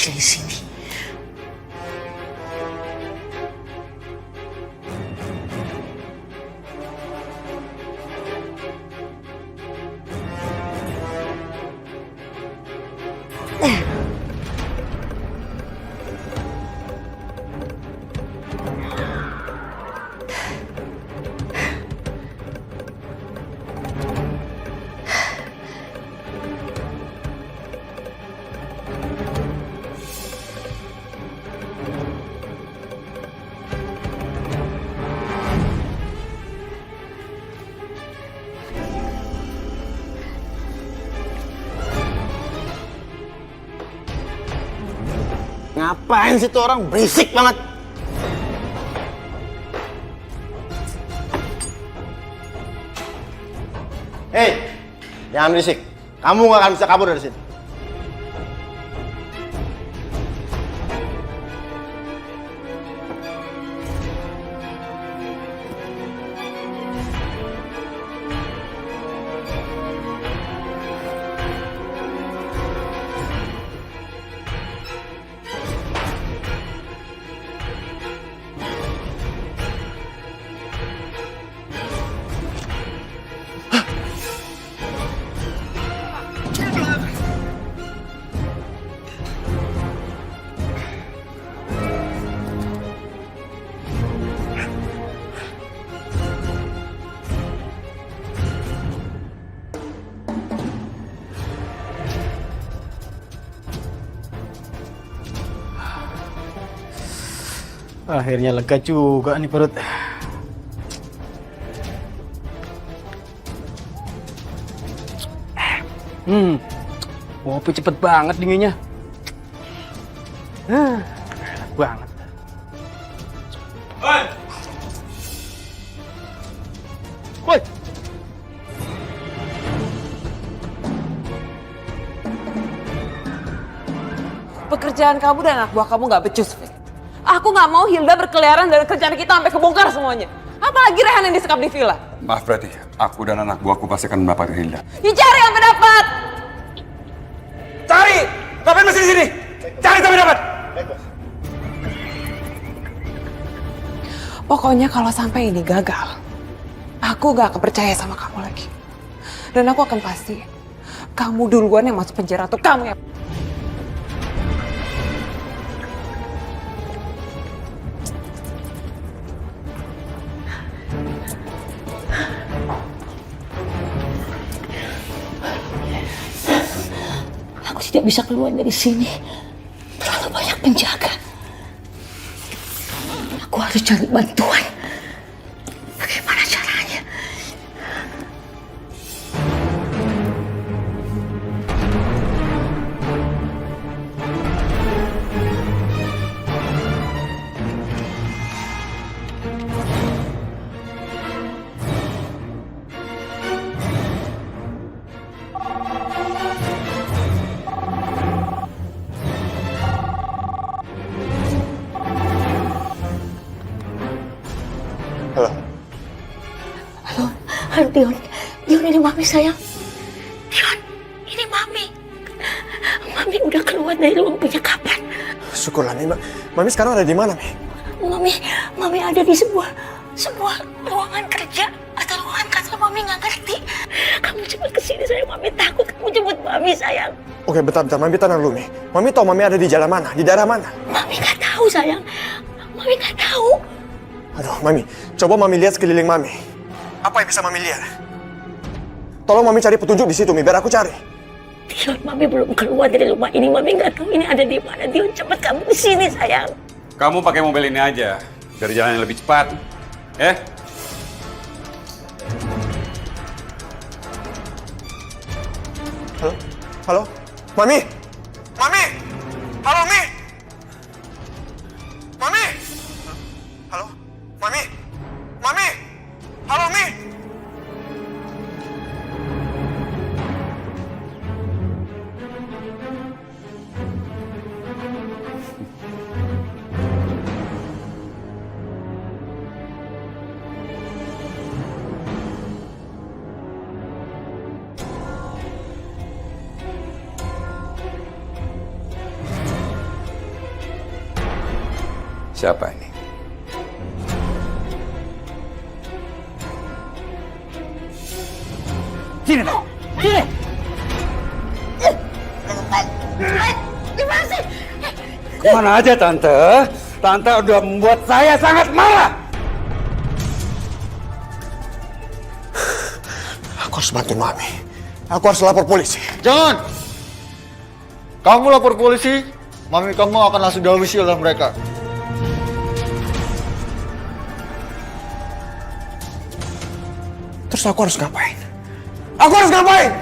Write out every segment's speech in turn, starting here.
pergi dari sini. Ngapain sih tuh orang berisik banget? Hei, jangan berisik. Kamu gak akan bisa kabur dari sini. Akhirnya lega juga nih perut. Kopi cepet banget dinginnya. Enak banget. Woi. Pekerjaan kamu dan anak buah kamu gak becus, Fik. Aku gak mau Hilda berkeliaran dari kerjaan kita sampai kebongkar semuanya. Apalagi Rehan yang disekap di villa. Maaf berarti, aku dan anak buahku pasti akan mendapatkan Hilda. Ya cari sampai dapat. Cari! Ngapain masih di sini? Cari sampai dapat! Pokoknya kalau sampai ini gagal, aku gak akan percaya sama kamu lagi. Dan aku akan pastiin, kamu duluan yang masuk penjara atau kamu yang... Aku tidak bisa keluar dari sini. Terlalu banyak penjaga. Aku harus cari bantuan. Bagaimana caranya? Halo. Halo, Dion. Dion, ini Mami sayang. Dion, ini Mami. Mami udah keluar dari ruang penyekapan. Syukurlah nih, Mami sekarang ada di mana, Mi? Mami ada di sebuah ruangan kerja atau ruangan kantor. Mami nggak ngerti. Kamu cepat kesini sayang. Mami takut kamu jemput Mami sayang. Oke, bentar. Mami tenang dulu, Mi. Mami tahu Mami ada di jalan mana? Di daerah mana? Mami nggak tahu sayang. Mami nggak tahu. Aduh, Mami. Coba Mami lihat sekeliling Mami. Apa yang bisa Mami lihat? Tolong Mami cari petunjuk di situ, Mi. Biar aku cari. Dion, Mami belum keluar dari rumah ini. Mami nggak tahu ini ada di mana. Dion, cepat kamu kesini sayang. Kamu pakai mobil ini aja, dari jalan yang lebih cepat. Halo? Halo? Mami? Mami? Halo, Mi? Mami? Halo? Mami? Mami? Halo, Mi? Siapa ini? Sini, Pak. Sini. Gimana sih? Kemana aja, Tante? Tante udah membuat saya sangat marah. Aku harus bantu Mami. Aku harus lapor polisi. Jangan! Kamu lapor polisi, mami kamu akan langsung dihabisi oleh mereka. Terus aku harus ngapain? Aku harus ngapain?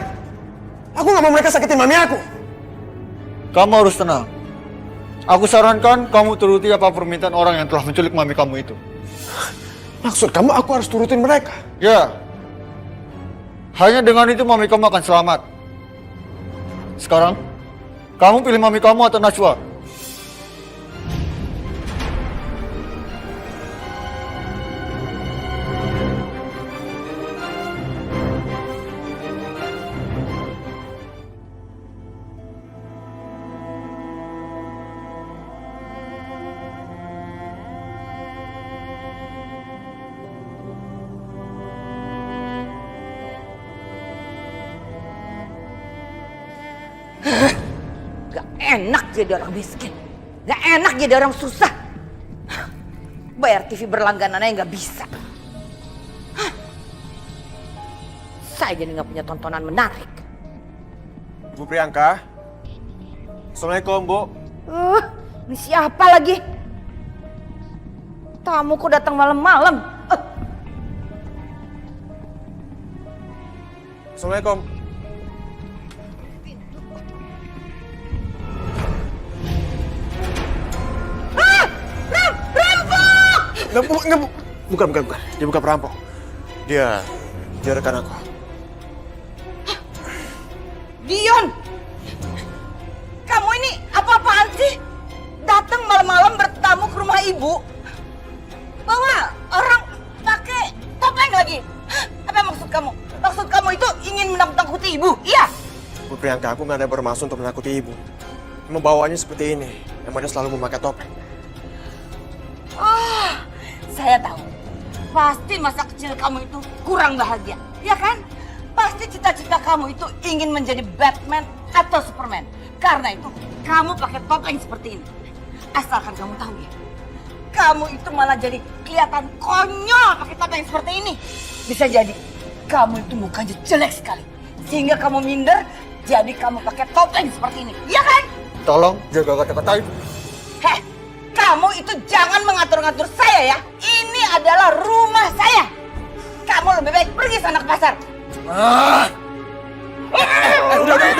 Aku nggak mau mereka sakitin Mami aku. Kamu harus tenang. Aku sarankan kamu turuti apa permintaan orang yang telah menculik mami kamu itu. Maksud kamu aku harus turutin mereka? Ya. Hanya dengan itu mami kamu akan selamat. Sekarang, kamu pilih mami kamu atau Najwa? Gak enak jadi orang miskin. Gak enak jadi orang susah. Bayar TV berlangganan aja gak bisa. Saya jadi gak punya tontonan menarik. Ibu Priyanka. Assalamualaikum, Bu. Ini siapa lagi? Tamu kok datang malam-malam? Assalamualaikum. Bukan. Dia bukan perampok. Dia rekan aku. Dion! Kamu ini apa-apaan sih? Datang malam-malam bertamu ke rumah ibu? Bawa orang pakai topeng lagi? Apa maksud kamu? Maksud kamu itu ingin menakut-nakuti ibu? Iya? Bu Priyanka, aku nggak ada bermaksud untuk menakuti ibu. Membawanya seperti ini, yang mana selalu memakai topeng. Saya tahu. Pasti masa kecil kamu itu kurang bahagia, ya kan? Pasti cita-cita kamu itu ingin menjadi Batman atau Superman. Karena itu, kamu pakai topeng seperti ini. Asalkan kamu tahu ya, kamu itu malah jadi kelihatan konyol pakai topeng seperti ini. Bisa jadi, kamu itu mukanya jelek sekali. Sehingga kamu minder, jadi kamu pakai topeng seperti ini, ya kan? Tolong jaga kata-kata itu. Heh, kamu itu jangan mengatur-ngatur saya ya. Ini adalah rumah saya. Kamu lebih baik pergi sana ke pasar. Udah.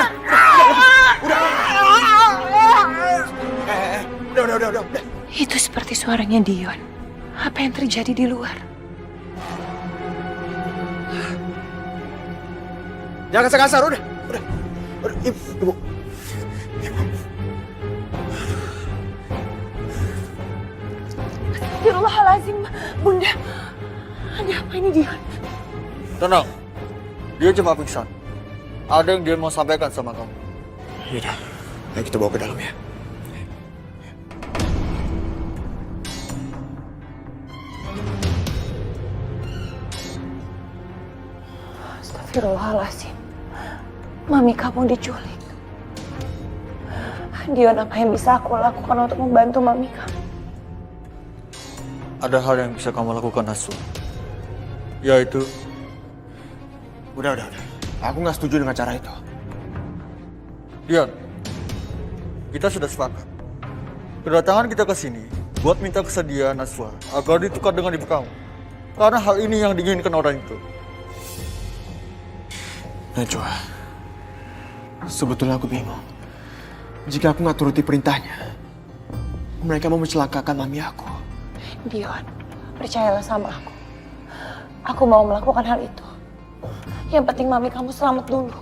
Itu seperti suaranya Dion. Apa yang terjadi di luar? Jangan kasar-kasar, udah. Ibu. Astagfirullahaladzim, Bunda. Ada apa ini Dion? Tenang. Dia cuma pingsan. Ada yang dia mau sampaikan sama kamu. Yaudah, ayo kita bawa ke dalam ya. Astagfirullahaladzim. Mami kamu diculik. Dion, apa yang bisa aku lakukan untuk membantu mami kamu? Ada hal yang bisa kamu lakukan, Najwa. Yaitu, Udah. Aku nggak setuju dengan cara itu. Dian, kita sudah sepakat. Kedatangan kita ke sini buat minta kesediaan Najwa agar ditukar dengan ibu kamu. Karena hal ini yang diinginkan orang itu. Najwa, sebetulnya aku bingung. Jika aku nggak turuti perintahnya, mereka mau mencelakakan mami aku. Dion, percayalah sama aku. Aku mau melakukan hal itu. Yang penting mami kamu selamat dulu.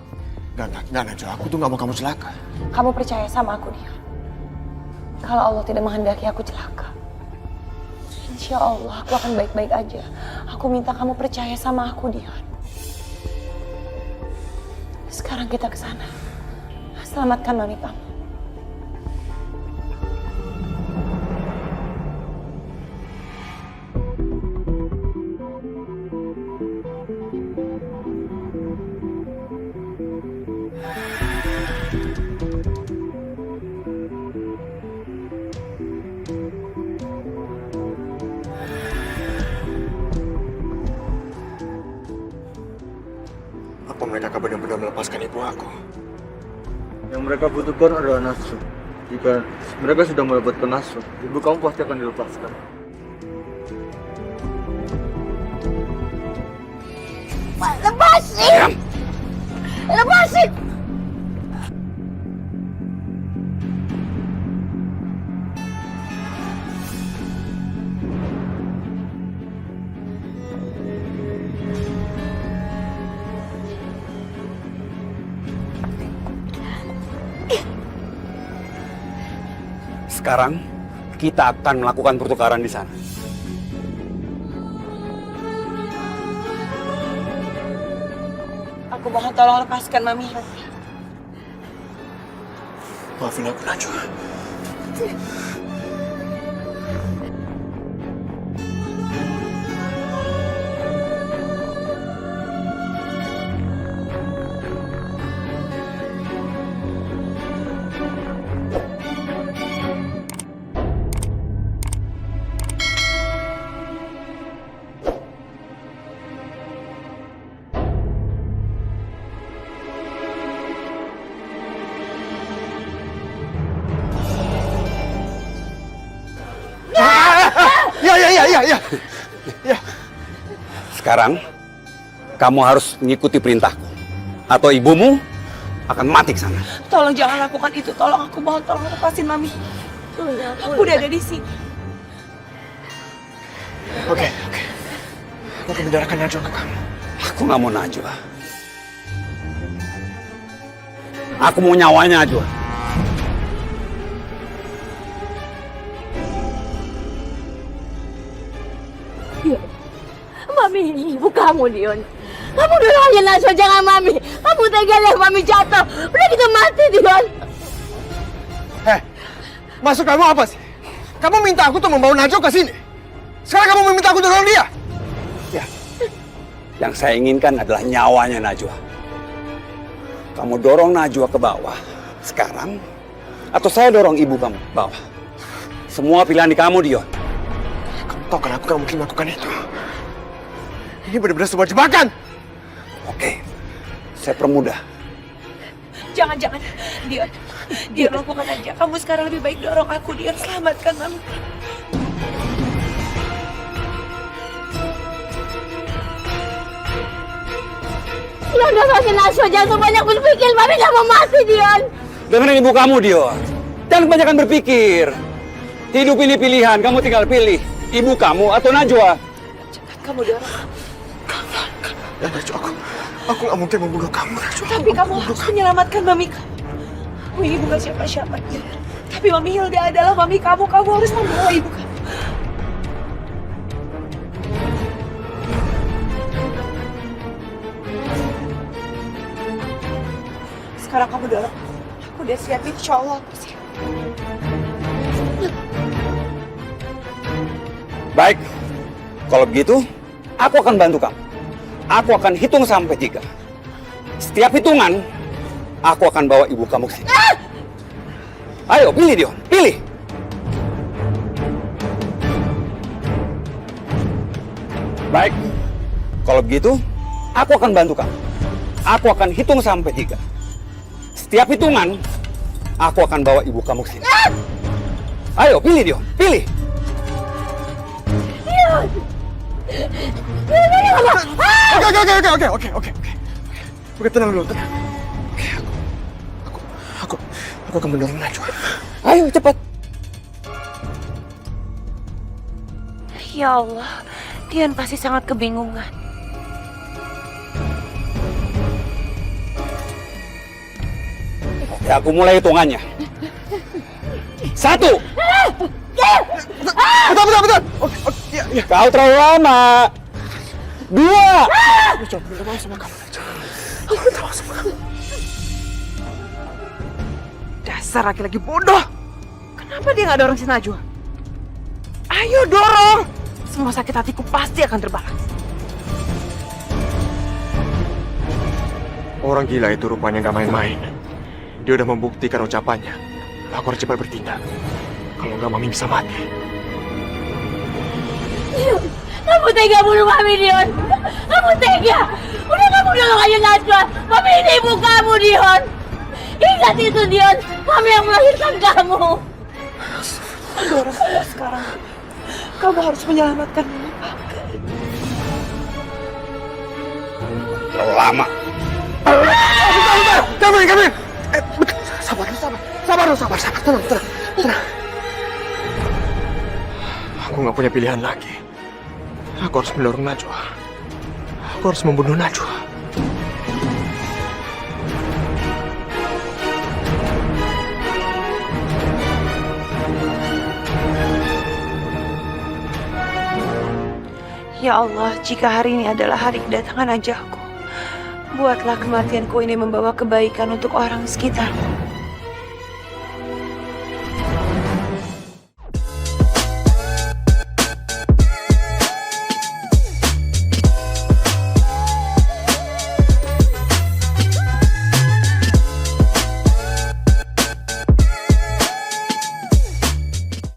Gak Najwa, aku tuh nggak mau kamu celaka. Kamu percaya sama aku, Dion. Kalau Allah tidak menghendaki aku celaka, insya Allah aku akan baik-baik aja. Aku minta kamu percaya sama aku, Dion. Sekarang kita ke sana. Selamatkan mami kamu. benar melepaskan ibu aku. Yang mereka butuhkan adalah Nasru. Jika mereka sudah mendapatkan Nasru, ibu kamu pasti akan dilepaskan. Lepasin! Lepasin! Sekarang kita akan melakukan pertukaran di sana. Aku mohon tolong lepaskan Mami. Maafin aku, Najwa. Ya. Sekarang kamu harus mengikuti perintahku, atau ibumu akan mati ke sana. Tolong jangan lakukan itu. Tolong, aku mohon tolong lepasin Mami. Aku udah ada di sini. Oke. Aku akan menyerahkan Najwa ke kamu. Aku nggak mau Najwa. Aku mau nyawanya Najwa. Mami, ibu kamu, Dion. Kamu udah lahir, Najwa, jangan Mami. Kamu tega lihat Mami jatuh. Udah kita mati, Dion. Maksud kamu apa sih? Kamu minta aku tuh membawa Najwa ke sini. Sekarang kamu meminta aku dorong dia. Ya. Yang saya inginkan adalah nyawanya Najwa. Kamu dorong Najwa ke bawah sekarang, atau saya dorong ibu kamu ke bawah. Semua pilihan di kamu, Dion. Kamu tahu kan aku gak mungkin melakukan itu. Ini benar-benar sebuah jebakan. Oke, saya permudah. Jangan. Dion, lakukan aja. Kamu sekarang lebih baik dorong aku, Dion. Selamatkan Mami. Ya udah kasih Najwa, jangan sebanyak berpikir. Mami gak mau mati, Dion. Dengerin ibu kamu, Dion. Jangan kebanyakan berpikir. Hidup ini pilihan, kamu tinggal pilih. Ibu kamu atau Najwa. Cepat kamu dorong. Ya, Najwa, aku gak mungkin membunuh kamu, Najwa. Tapi kamu harus menyelamatkan Mami kamu. Kamu ini bukan siapa-siapa. Tapi Mami Hilda adalah Mami kamu. Kamu harus membawa ibu kamu. Sekarang kamu dorong. Aku udah siap, insya Allah aku siap. Baik, kalau begitu, aku akan bantu kamu. Aku akan hitung sampai 3. Setiap hitungan, aku akan bawa ibu kamu ke sini. Ayo, pilih Dion, pilih. Baik, kalau begitu, aku akan bantu kamu. Aku akan hitung sampai 3. Setiap hitungan, aku akan bawa ibu kamu ke sini. Ayo, pilih Dion, pilih. Oke. Oke, tenang dulu, tenang. Oke, aku akan mendorong Najwa. Ayo, cepat. Ya Allah, Dion pasti sangat kebingungan. Ya, aku mulai hitungannya. 1. Bentar. Oke, iya. Kau terlalu lama. 2. Najwa, minta maaf sama kamu, Najwa. Aku minta maaf sama kamu. Dasar laki-laki bodoh. Kenapa dia nggak dorong si Najwa? Ayo dorong. Semua sakit hatiku pasti akan terbalas. Orang gila itu rupanya gak main-main. Dia udah membuktikan ucapannya. Aku harus cepat bertindak. Kalau nggak, Mami bisa mati. Kamu tega bunuh Mami, Dion. Kamu tega. Udah kamu dulu aja Najwa. Mami ini ibu kamu, Dion. Ingat itu, Dion. Kami yang melahirkan kamu. Dora, sekarang kamu harus menyelamatkan Papa. Terlalu lama. Kami. Sabar, tenang. Aku nggak punya pilihan lagi. Aku harus mendorong Najwa. Aku harus membunuh Najwa. Ya Allah, jika hari ini adalah hari kedatangan ajalku, buatlah kematianku ini membawa kebaikan untuk orang sekitarku.